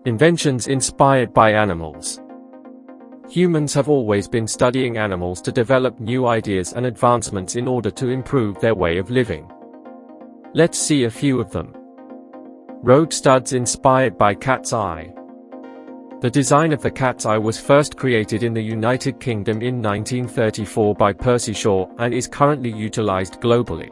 Inventions inspired by animals. Humans have always been studying animals to develop new ideas and advancements in order to improve their way of living. Let's see a few of them. Road studs inspired by cat's eye. The design of the cat's eye was first created in the United Kingdom in 1934 by Percy Shaw and is currently utilized globally.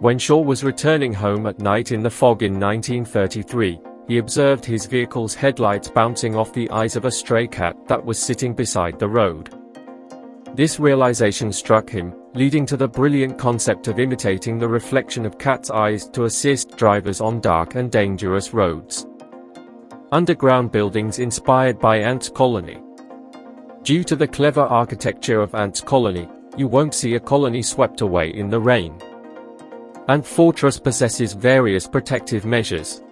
When Shaw was returning home at night in the fog in 1933, he observed his vehicle's headlights bouncing off the eyes of a stray cat that was sitting beside the road. This realization struck him, leading to the brilliant concept of imitating the reflection of cat's eyes to assist drivers on dark and dangerous roads. Underground buildings inspired by ants colony. Due to the clever architecture of ants colony, you won't see a colony swept away in the rain. Ant fortress possesses various protective measures.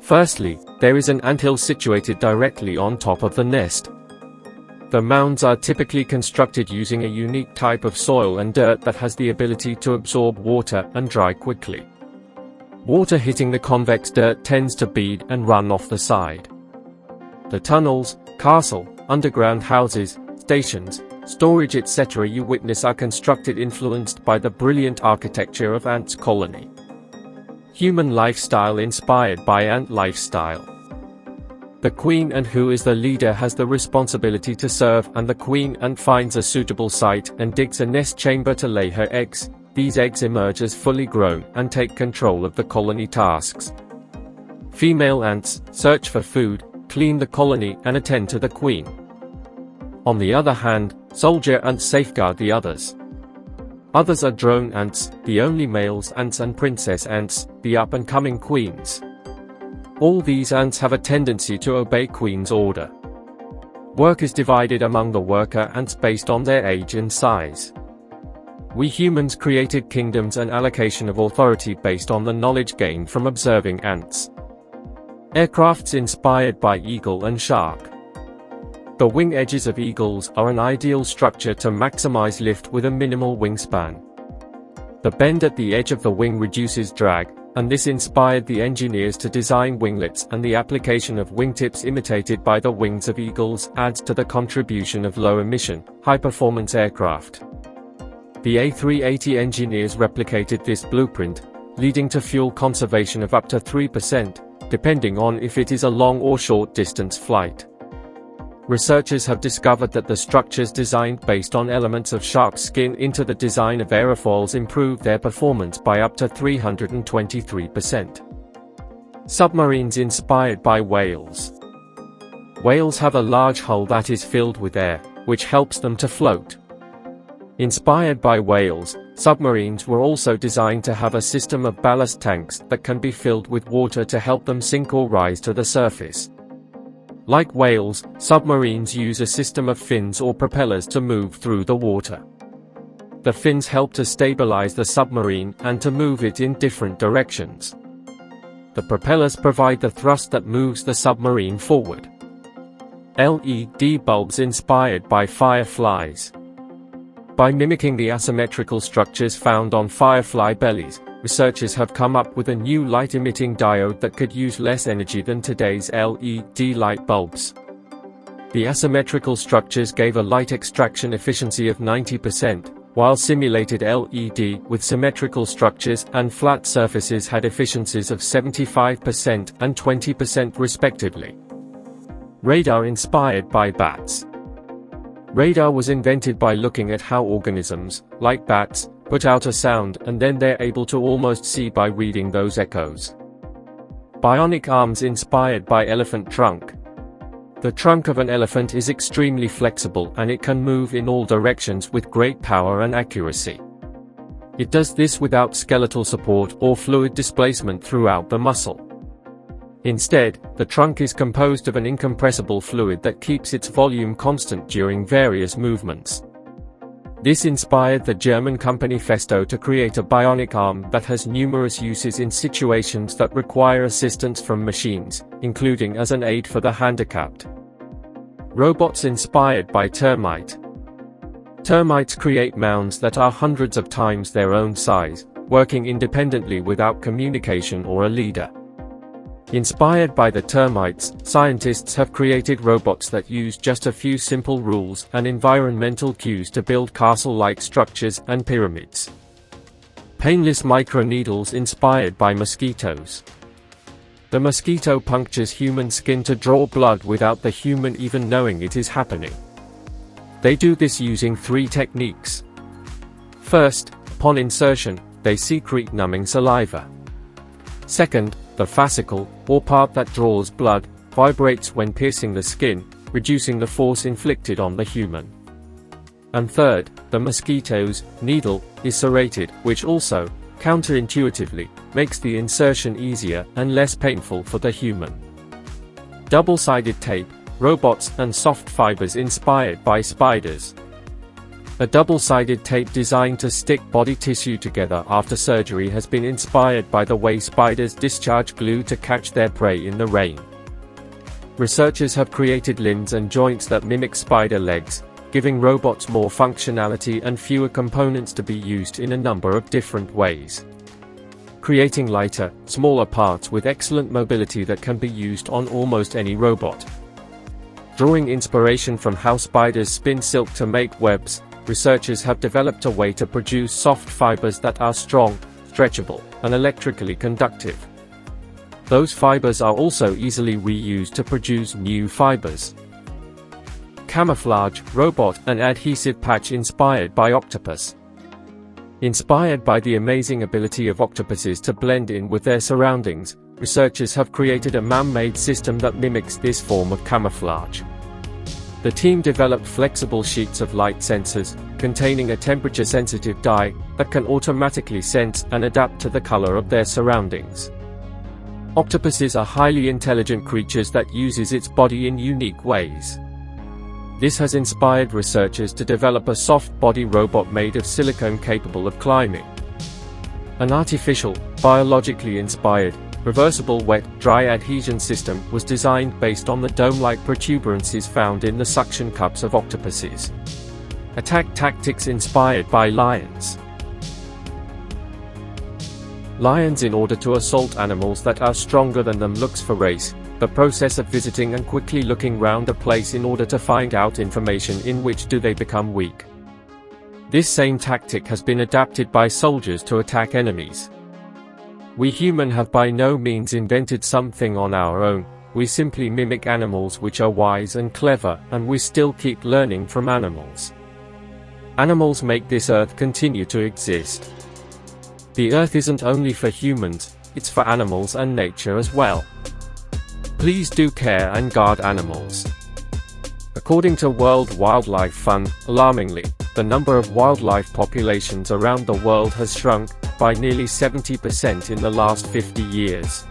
Firstly, there is an anthill situated directly on top of the nest. The mounds are typically constructed using a unique type of soil and dirt that has the ability to absorb water and dry quickly. Water hitting the convex dirt tends to bead and run off the side. The tunnels, castle, underground houses, stations, storage etc. you witness are constructed influenced by the brilliant architecture of ants colony. Human lifestyle inspired by ant lifestyle. The queen ant who is the leader has the responsibility to serve, and the queen ant finds a suitable site and digs a nest chamber to lay her eggs. These eggs emerge as fully grown and take control of the colony tasks. Female ants search for food, clean the colony and attend to the queen. On the other hand, soldier ants safeguard the others. Others are drone ants, the only males ants, and princess ants, the up-and-coming queens. All these ants have a tendency to obey queen's order. Work is divided among the worker ants based on their age and size. We humans created kingdoms and allocation of authority based on the knowledge gained from observing ants. Aircrafts inspired by eagle and shark. The wing edges of eagles are an ideal structure to maximize lift with a minimal wingspan. The bend at the edge of the wing reduces drag, and this inspired the engineers to design winglets, and the application of wingtips imitated by the wings of eagles adds to the contribution of low-emission, high-performance aircraft. The A380 engineers replicated this blueprint, leading to fuel conservation of up to 3%, depending on if it is a long or short distance flight. Researchers have discovered that the structures designed based on elements of shark skin into the design of aerofoils improve their performance by up to 323%. Submarines inspired by whales. Whales have a large hull that is filled with air, which helps them to float. Inspired by whales, submarines were also designed to have a system of ballast tanks that can be filled with water to help them sink or rise to the surface. Like whales, submarines use a system of fins or propellers to move through the water. The fins help to stabilize the submarine and to move it in different directions. The propellers provide the thrust that moves the submarine forward. LED bulbs inspired by fireflies. By mimicking the asymmetrical structures found on firefly bellies, researchers have come up with a new light-emitting diode that could use less energy than today's LED light bulbs. The asymmetrical structures gave a light extraction efficiency of 90%, while simulated LED with symmetrical structures and flat surfaces had efficiencies of 75% and 20% respectively. Radar inspired by bats. Radar was invented by looking at how organisms, like bats, put out a sound and then they're able to almost see by reading those echoes. Bionic arms inspired by elephant trunk. The trunk of an elephant is extremely flexible and it can move in all directions with great power and accuracy. It does this without skeletal support or fluid displacement throughout the muscle. Instead, the trunk is composed of an incompressible fluid that keeps its volume constant during various movements. This inspired the German company Festo to create a bionic arm that has numerous uses in situations that require assistance from machines, including as an aid for the handicapped. Robots inspired by termite. Termites create mounds that are hundreds of times their own size, working independently without communication or a leader. Inspired by the termites, scientists have created robots that use just a few simple rules and environmental cues to build castle-like structures and pyramids. Painless microneedles inspired by mosquitoes. The mosquito punctures human skin to draw blood without the human even knowing it is happening. They do this using 3 techniques. First, upon insertion, they secrete numbing saliva. Second, the fascicle, or part that draws blood, vibrates when piercing the skin, reducing the force inflicted on the human. And third, the mosquito's needle is serrated, which also, counterintuitively, makes the insertion easier and less painful for the human. Double-sided tape, robots and soft fibers inspired by spiders. A double-sided tape designed to stick body tissue together after surgery has been inspired by the way spiders discharge glue to catch their prey in the rain. Researchers have created limbs and joints that mimic spider legs, giving robots more functionality and fewer components to be used in a number of different ways. Creating lighter, smaller parts with excellent mobility that can be used on almost any robot. Drawing inspiration from how spiders spin silk to make webs, researchers have developed a way to produce soft fibers that are strong, stretchable, and electrically conductive. Those fibers are also easily reused to produce new fibers. Camouflage, robot, and adhesive patch inspired by octopus. Inspired by the amazing ability of octopuses to blend in with their surroundings, researchers have created a man-made system that mimics this form of camouflage. The team developed flexible sheets of light sensors, containing a temperature-sensitive dye, that can automatically sense and adapt to the color of their surroundings. Octopuses are highly intelligent creatures that uses its body in unique ways. This has inspired researchers to develop a soft-body robot made of silicone capable of climbing. An artificial, biologically inspired, reversible wet-dry adhesion system was designed based on the dome-like protuberances found in the suction cups of octopuses. Attack tactics inspired by lions. Lions, in order to assault animals that are stronger than them, looks for race, the process of visiting and quickly looking round a place in order to find out information in which do they become weak. This same tactic has been adapted by soldiers to attack enemies. We humans have by no means invented something on our own, we simply mimic animals which are wise and clever, and we still keep learning from animals. Animals make this earth continue to exist. The earth isn't only for humans, it's for animals and nature as well. Please do care and guard animals. According to World Wildlife Fund, alarmingly, the number of wildlife populations around the world has shrunk by nearly 70% in the last 50 years.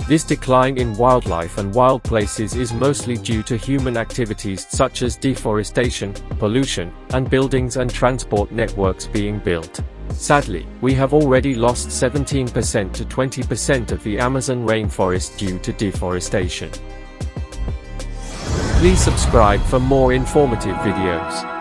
This decline in wildlife and wild places is mostly due to human activities such as deforestation, pollution, and buildings and transport networks being built. Sadly, we have already lost 17% to 20% of the Amazon rainforest due to deforestation. Please subscribe for more informative videos.